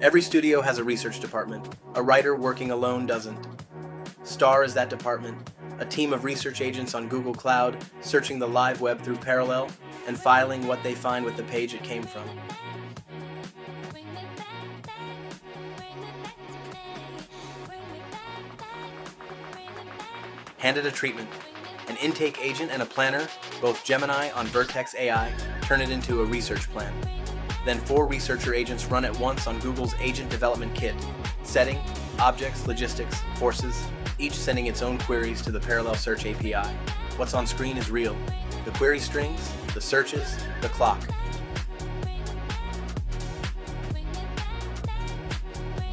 Every studio has a research department. A writer working alone doesn't. STAR is that department, a team of research agents on Google Cloud, searching the live web through Parallel and filing what they find with the page it came from. Handed a treatment, an intake agent and a planner, both Gemini on Vertex AI, turn it into a research plan. Then 4 researcher agents run at once on Google's agent development kit, setting, objects, logistics, forces, each sending its own queries to the Parallel Search API. What's on screen is real. The query strings, the searches, the clock.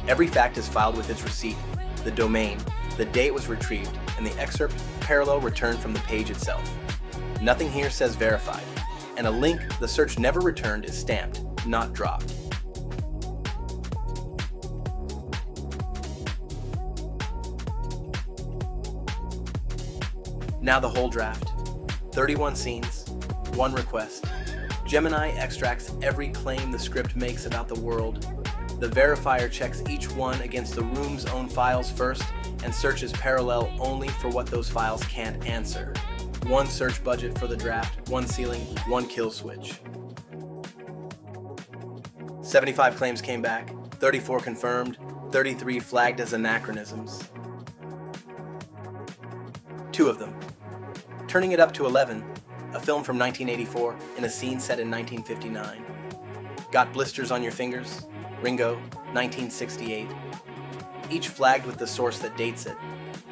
Every fact is filed with its receipt, the domain, the day it was retrieved, and the excerpt Parallel returned from the page itself. Nothing here says verified, and a link the search never returned is stamped, not dropped. Now the whole draft. 31 scenes, 1 request. Gemini extracts every claim the script makes about the world. The verifier checks each one against the room's own files first and searches Parallel only for what those files can't answer. 1 search budget for the draft, 1 ceiling, 1 kill switch. 75 claims came back, 34 confirmed, 33 flagged as anachronisms. 2 of them. Turning it up to 11, a film from 1984 in a scene set in 1959. Got blisters on your fingers? Ringo, 1968. Each flagged with the source that dates it.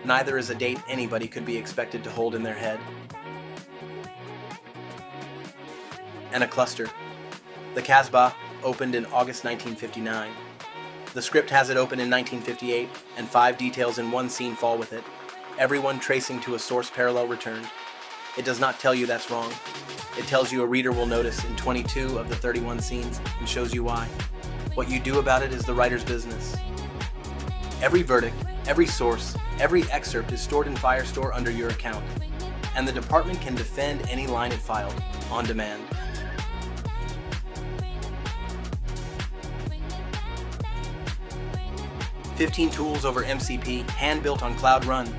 Neither is a date anybody could be expected to hold in their head. And a cluster. The Casbah opened in August 1959. The script has it open in 1958, and 5 details in 1 scene fall with it, everyone tracing to a source Parallel returned. It does not tell you that's wrong. It tells you a reader will notice in 22 of the 31 scenes and shows you why. What you do about it is the writer's business. Every verdict, every source, every excerpt is stored in Firestore under your account, and the department can defend any line it filed, on demand. "15 tools over MCP, hand-built on Cloud Run.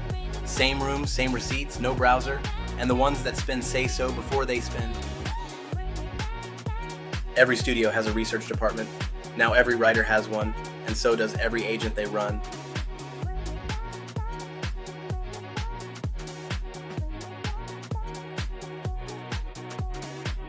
Same room, same receipts, no browser, and the ones that spend say so before they spend." Every studio has a research department. Now every writer has one, and so does every agent they run.